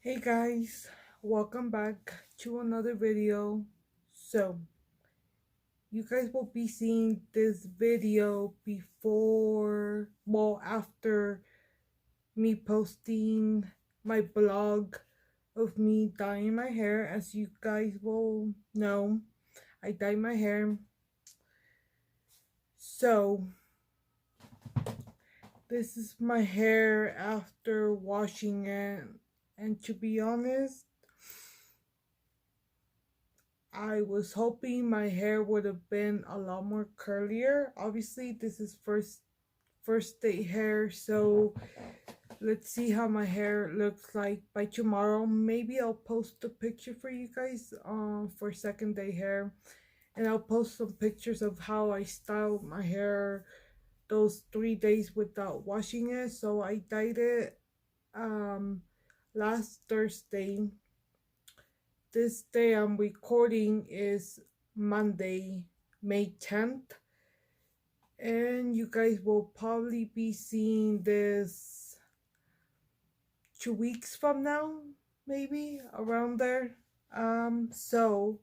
Hey guys, welcome back to another video. So, you guys will be seeing this video after me posting my blog of me dyeing my hair. As you guys will know, I dye my hair. So, this is my hair after washing it, and to be honest, I was hoping my hair would have been a lot more curlier. Obviously, this is first day hair, so let's see how my hair looks like by tomorrow. Maybe I'll post a picture for you guys for second day hair, and I'll post some pictures of how I styled my hair those 3 days without washing it. So I dyed it last Thursday. This day I'm recording is Monday, May 10th, and you guys will probably be seeing this 2 weeks from now, maybe around there. So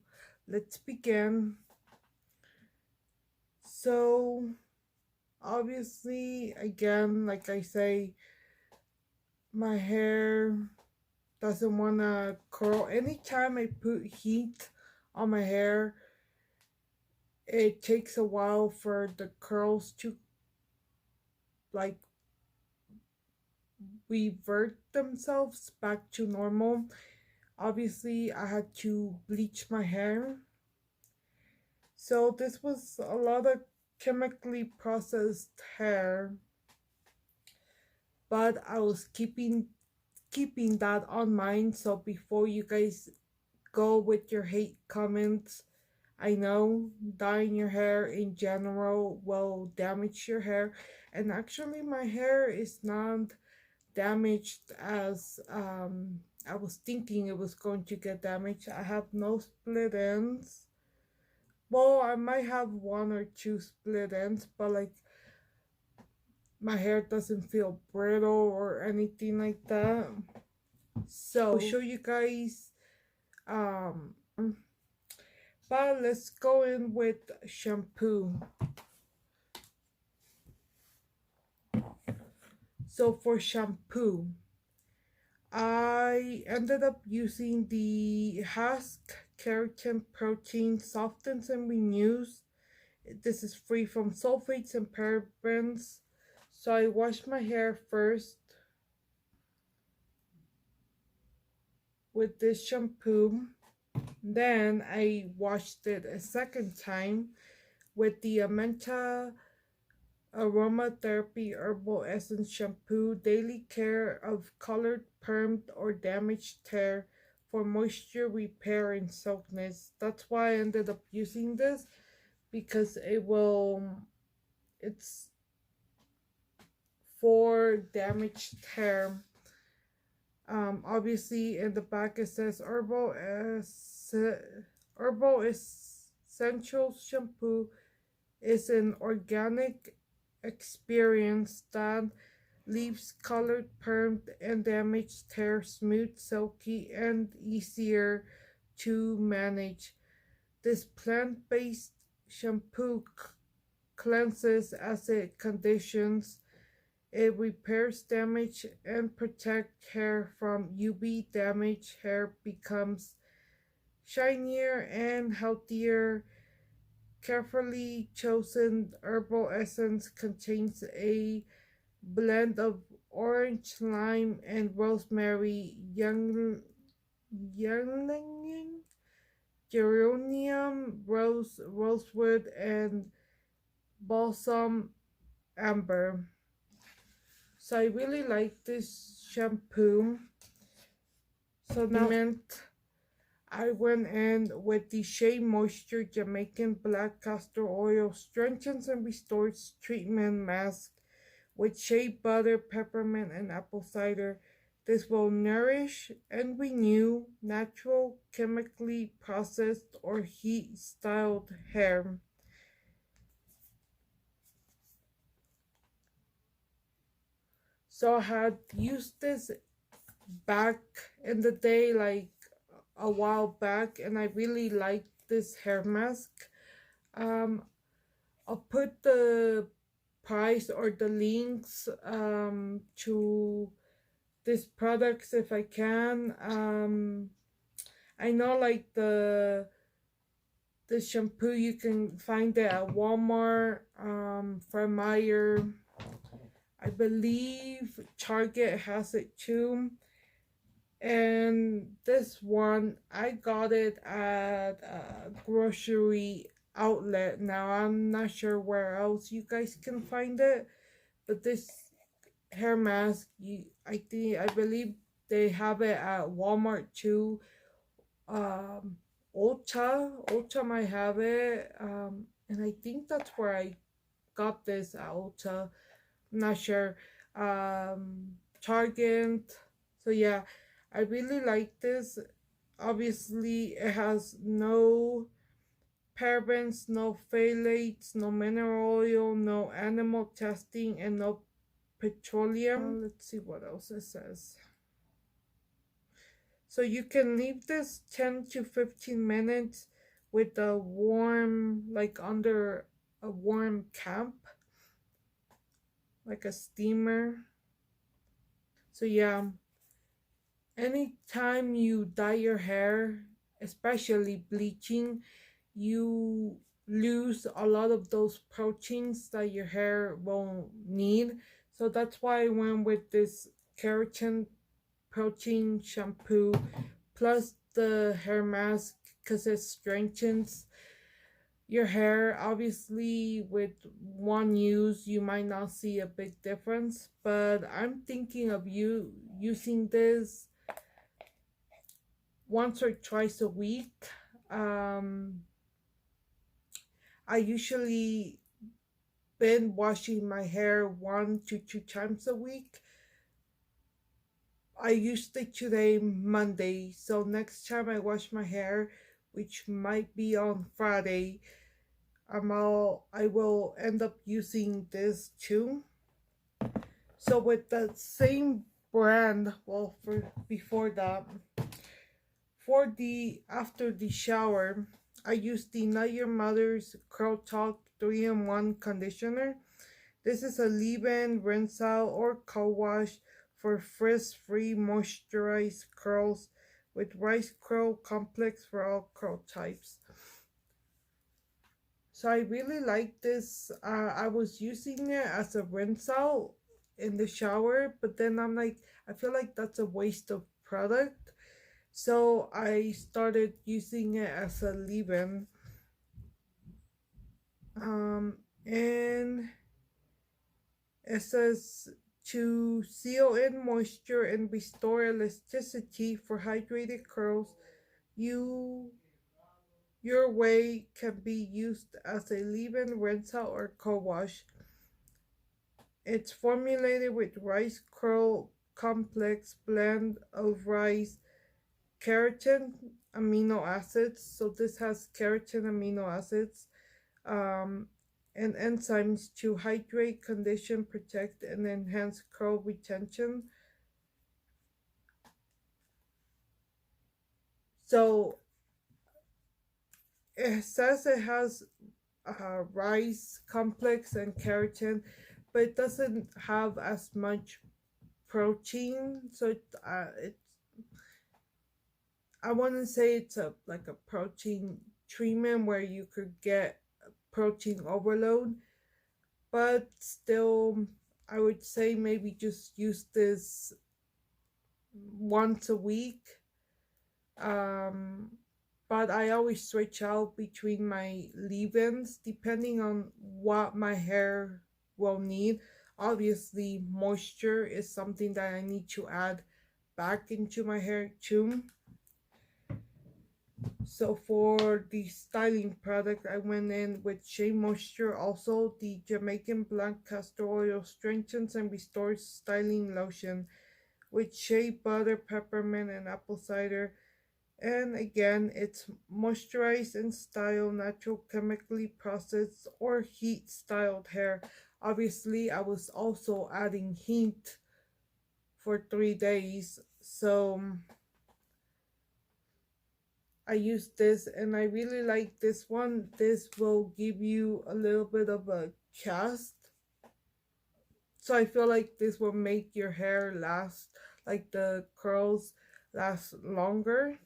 let's begin. So obviously, again, like I say, my hair doesn't want to curl. Anytime I put heat on my hair, it takes a while for the curls to like revert themselves back to normal. Obviously, I had to bleach my hair. So this was a lot of chemically processed hair, but I was keeping that on mind. So before you guys go with your hate comments, I know dyeing your hair in general will damage your hair, and actually my hair is not damaged as I was thinking it was going to get damaged. I have no split ends. Well, I might have one or two split ends, but like my hair doesn't feel brittle or anything like that. So I'll show you guys um but let's go in with shampoo. So for shampoo, I ended up using the Husk Keratin Protein Softens and Renews. This is free from sulfates and parabens. So I washed my hair first with this shampoo. Then I washed it a second time with the Amenta Aromatherapy Herbal Essence Shampoo, Daily Care of Colored, Permed, or Damaged Hair for Moisture Repair and Softness. That's why I ended up using this, because it's for damaged hair. Obviously, in the back it says Herbal Essential Shampoo is an organic experience that leaves colored, permed, and damaged hair smooth, silky, and easier to manage. This plant-based shampoo cleanses acid conditions. It repairs damage and protects hair from UV damage. Hair becomes shinier and healthier. Carefully chosen herbal essence contains a blend of orange, lime, and rosemary, ylang, geranium, rosewood, and balsam amber. So I really like this shampoo. So now I went in with the Shea Moisture Jamaican Black Castor Oil Strengthens and Restores Treatment Mask with shea butter, peppermint, and apple cider. This will nourish and renew natural, chemically processed, or heat styled hair. So I had used this back in the day, like a while back, and I really like this hair mask. um I'll put the price or the links to these products if I can. I know like the shampoo you can find it at Walmart, Meyer. I believe Target has it too. And this one, I got it at a grocery outlet. Now I'm not sure where else you guys can find it, but this hair mask, I believe they have it at Walmart too. Um, Ulta might have it, and I think that's where I got this at Ulta. I'm not sure. Target. So yeah, I really like this. Obviously, it has no parabens, no phthalates, no mineral oil, no animal testing, and no petroleum. Let's see what else it says. So you can leave this 10 to 15 minutes with a warm, like under a warm camp, like a steamer. So yeah, anytime you dye your hair, especially bleaching, you lose a lot of those proteins that your hair won't need. So that's why I went with this keratin protein shampoo plus the hair mask because it strengthens your hair. Obviously, with one use, you might not see a big difference, but I'm thinking of you using this once or twice a week. Um, I usually been washing my hair 1 to 2 times a week. I used it today, Monday, so next time I wash my hair, which might be on Friday, I will end up using this too. So with the same brand, well, for before that, for the after the shower, I used the Not Your Mother's Curl Talk 3-in-1 conditioner. This is a leave-in, rinse out, or co-wash for frizz-free moisturized curls with rice curl complex for all curl types. So I really like this. I was using it as a rinse out in the shower, but then I'm like, I feel like that's a waste of product. So I started using it as a leave-in. And it says to seal in moisture and restore elasticity for hydrated curls. You your way can be used as a leave-in, rinse out, or co-wash. It's formulated with rice curl complex blend of rice, keratin, amino acids. So this has keratin amino acids, um, and enzymes to hydrate, condition, protect, and enhance curl retention. So it says it has rice complex and keratin, but it doesn't have as much protein. So I want to say it's a like a protein treatment where you could get protein overload, but still, I would say maybe just use this once a week. Um, but I always switch out between my leave-ins depending on what my hair will need. Obviously, moisture is something that I need to add back into my hair too. So for the styling product, I went in with Shea Moisture. Also, the Jamaican Black Castor Oil strengthens and restores styling lotion with shea butter, peppermint, and apple cider. And again, it's moisturized and style natural chemically processed or heat styled hair. Obviously, I was also adding heat for 3 days. So I use this and I really like this one. This will give you a little bit of a cast. So I feel like this will make your hair last, like the curls last longer.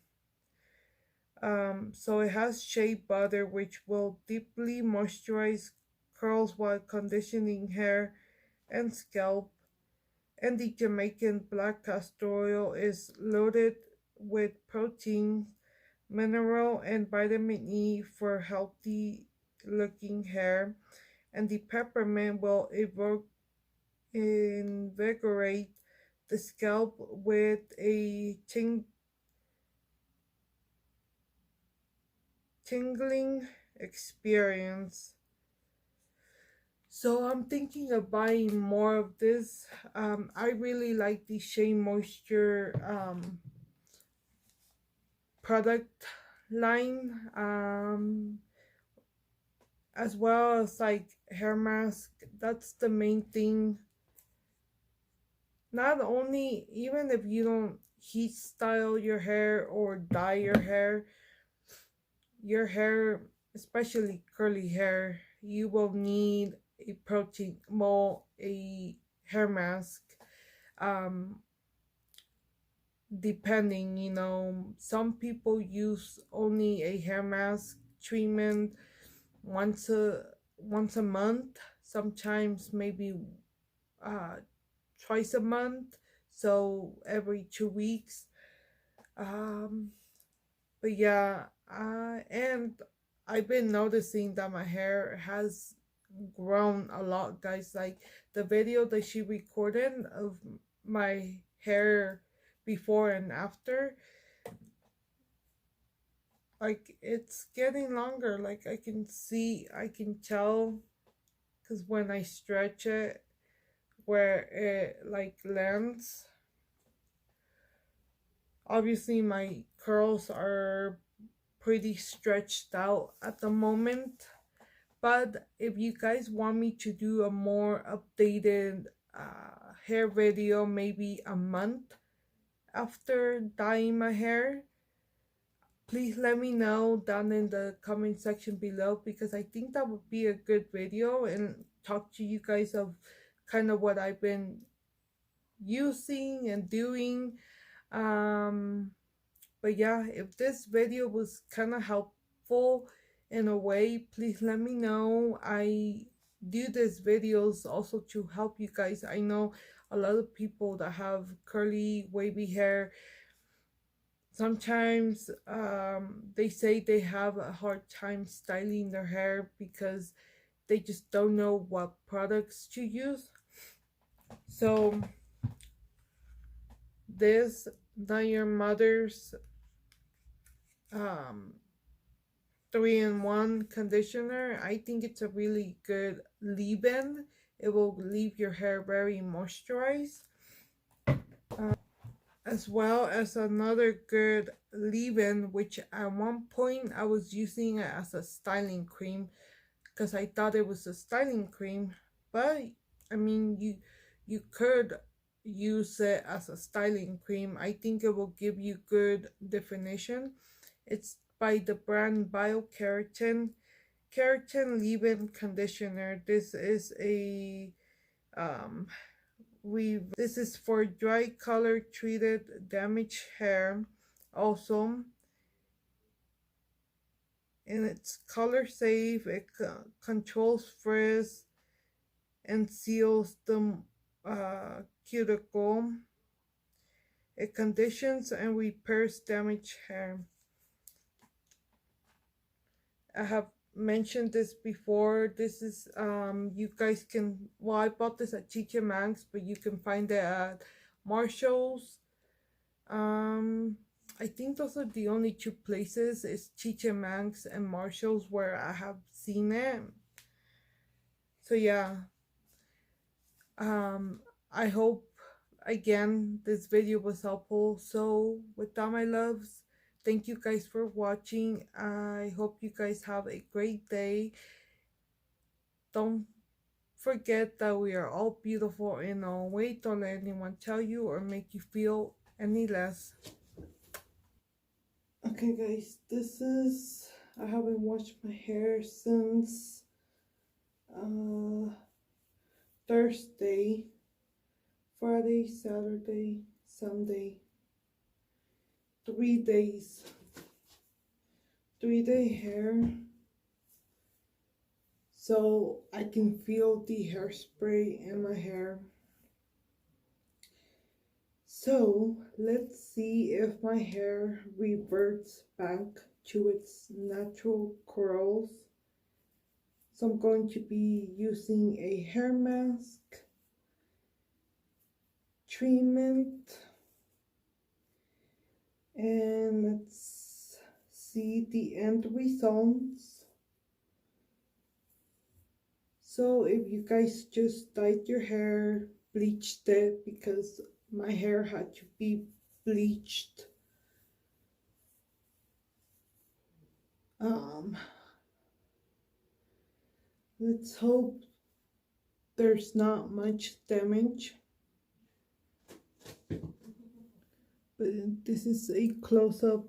So it has shea butter, which will deeply moisturize curls while conditioning hair and scalp. And the Jamaican black castor oil is loaded with protein, mineral, and vitamin E for healthy looking hair. And the peppermint will invigorate the scalp with a tingling experience. So I'm thinking of buying more of this. I really like the Shea Moisture product line, as well as like hair mask. That's the main thing. Not only, even if you don't heat style your hair or dye your hair, especially curly hair, you will need a protein, well, a hair mask. Um, Depending, some people use only a hair mask treatment once a month, sometimes maybe uh twice a month, so every 2 weeks. um but yeah, and I've been noticing that my hair has grown a lot, guys. Like the video that she recorded of my hair before and after, like it's getting longer. Like I can tell, because when I stretch it, where it like lands. Obviously my curls are pretty stretched out at the moment, but if you guys want me to do a more updated hair video, maybe a month after dyeing my hair, please let me know down in the comment section below, because I think that would be a good video and talk to you guys of kind of what I've been using and doing. um but yeah, if this video was kind of helpful in a way, please let me know. I do these videos also to help you guys. I know a lot of people that have curly wavy hair, sometimes they say they have a hard time styling their hair because they just don't know what products to use. So this Not Your Mother's um 3-in-1 conditioner, I think it's a really good leave-in. It will leave your hair very moisturized, as well as another good leave-in, which at one point I was using it as a styling cream because I thought it was a styling cream. But I mean, you could use it as a styling cream. I think it will give you good definition. It's by the brand BIOKERATIN Keratin Leave-In Conditioner. This is a this is for dry, color treated, damaged hair also, and it's color safe. It controls frizz and seals the cuticle. It conditions and repairs damaged hair. I have mentioned this before. This is you guys can, well, I bought this at TJ Maxx, but you can find it at Marshall's. I think those are the only two places, is TJ Maxx and Marshall's, where I have seen it. So yeah, I hope again this video was helpful. So with that, my loves, thank you guys for watching. I hope you guys have a great day. Don't forget that we are all beautiful in our way. Don't let anyone tell you or make you feel any less. Okay guys, I haven't washed my hair since Thursday, Friday, Saturday, Sunday. 3 days. 3-day hair. So I can feel the hairspray in my hair. So let's see if my hair reverts back to its natural curls. So I'm going to be using a hair mask, treatment, and let's see the end results. So if you guys just dyed your hair, bleached it, because my hair had to be bleached. Let's hope there's not much damage. But this is a close-up.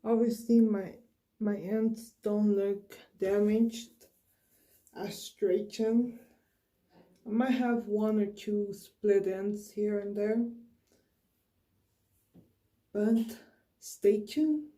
Obviously my ends don't look damaged as straightened. I might have 1 or 2 split ends here and there, but stay tuned.